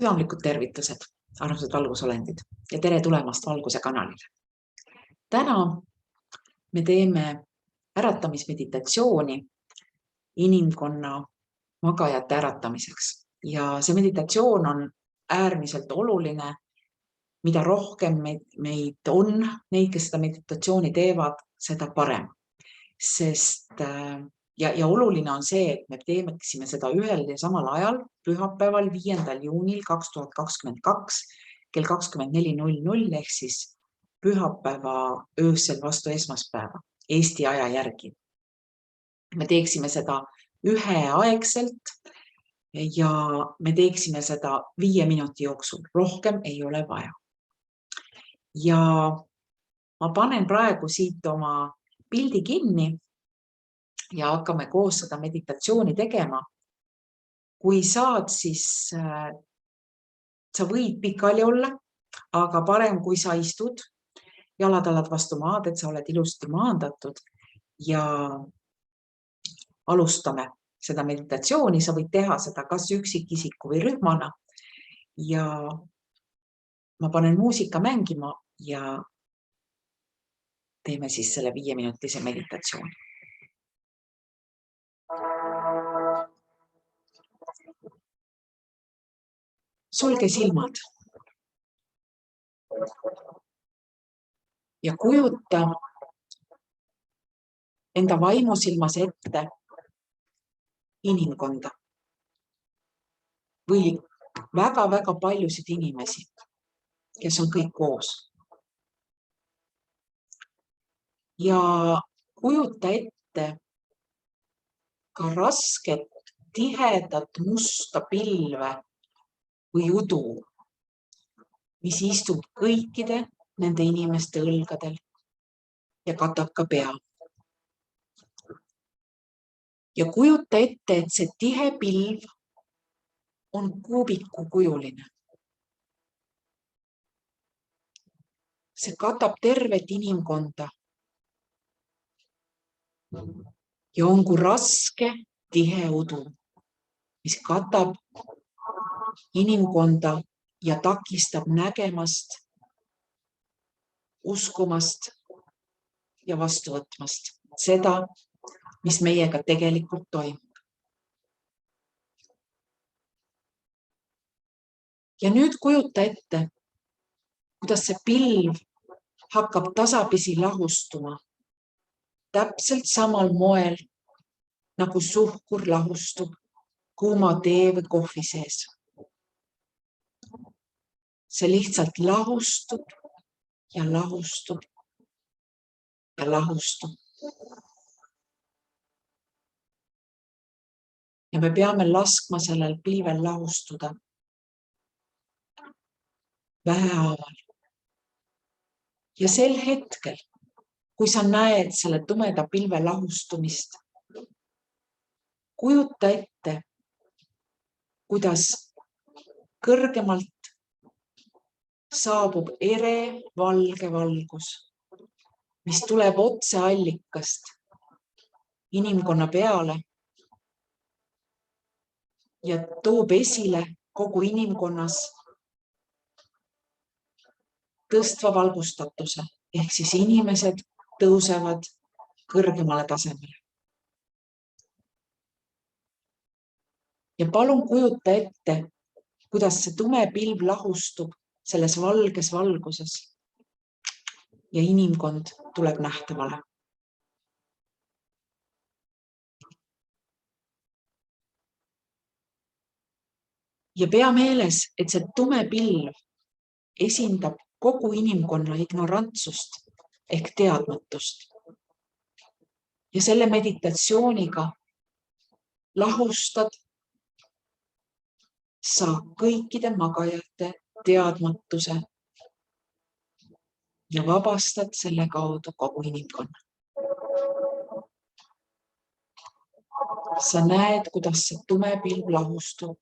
Südamlikud tervitused, armsad valgusolendid ja tere tulemast Valguse kanalile. Täna me teeme äratamismeditatsiooni inimkonna magajate äratamiseks ja see meditatsioon on äärmiselt oluline. Mida rohkem meid on, neid, kes seda meditatsiooni teevad, seda parem. Sest ja oluline on see, et me teemeksime seda ühel ja samal ajal pühapäeval 5. juunil 2022 kell 24:00 ehk siis pühapäeva öösel vastu esmaspäeva Eesti aja järgi. Me teeksime seda üheaegselt ja me teeksime seda 5 minuti jooksul. Rohkem ei ole vaja. Ja ma panen praegu siit oma pildi kinni ja hakkame koos seda meditatsiooni tegema. Kui saad, siis sa võid pikali olla, aga parem, kui sa istud, jalad alad vastu maad, et sa oled ilusti maandatud ja alustame seda meditatsiooni. Sa võid teha seda kas üksikisiku või rühmana ja ma panen muusika mängima ja teeme siis selle 5-minutise meditatsiooni. Sulge silmad ja kujuta enda vaimusilmas ette inimkonda või väga-väga paljusid inimesi, kes on kõik koos. Ja kujuta ette ka rasket, tihedat, musta pilve või udu, mis istub kõikide nende inimeste õlgadel ja katab ka pea. Ja kujuta ette, et see tihe pilv on kuubikukujuline. See katab tervet inimkonda ja on kui raske, tihe udu, mis katab inimkonda ja takistab nägemast, uskumast ja vastu võtmast seda, mis meiega tegelikult toimub. Ja nüüd kujuta ette, kuidas see pilv hakkab tasapisi lahustuma täpselt samal moel, nagu suhkur lahustub kuuma tee või kohvi sees. See lihtsalt lahustub ja lahustub ja lahustub. Ja me peame laskma sellel pilvel lahustuda vähehaaval. Ja sel hetkel, kui sa näed selle tumeda pilve lahustumist, kujuta ette, kuidas kõrgemalt saabub ere valge valgus, mis tuleb otse allikast inimkonna peale ja toob esile kogu inimkonnas tõstva valgustatuse, ehk siis inimesed tõusevad kõrgemale tasemele. Ja palun kujuta ette, kuidas see tume pilv lahustub selles valges valguses ja inimkond tuleb nähtavale. Ja pea meeles, et see tume pilv esindab kogu inimkonna ignorantsust ehk teadmatust. Ja selle meditatsiooniga lahustad sa kõikide magajate teadmatuse ja vabastad selle kaudu kogu inimkonna. Sa näed, kuidas see tume pilv lahustub.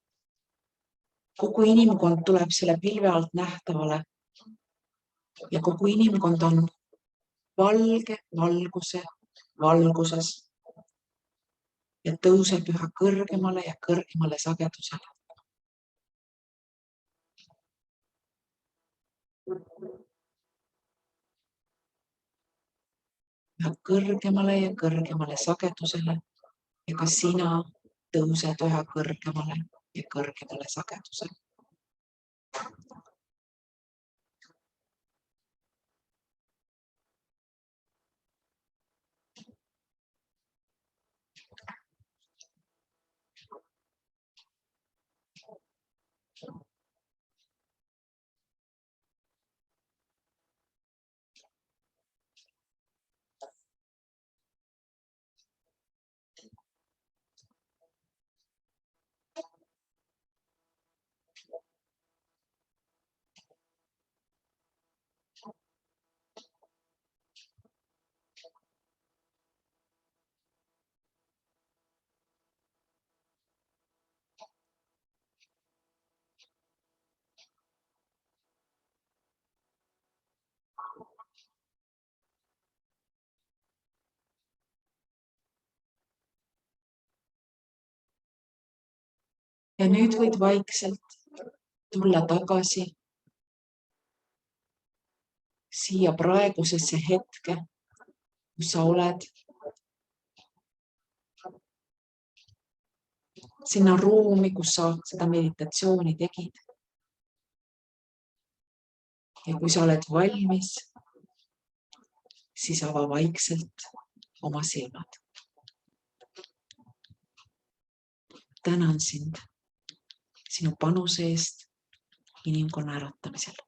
Kogu inimkond tuleb selle pilve alt nähtavale ja kogu inimkond on valge valguse valguses ja tõuseb üha kõrgemale ja kõrgemale sagedusele. üha kõrgemale ja kõrgemale sagedusele ja ka sina tõused üha kõrgemale ja kõrgemale sagedusele. Ja nüüd võid vaikselt tulla tagasi siia praegusesse hetke, kus sa oled, sinna ruumi, kus sa seda meditatsiooni tegid. Ja kui sa oled valmis, siis ava vaikselt oma silmad. Tänan sind sinu panuse eest inimkonna äratamisel.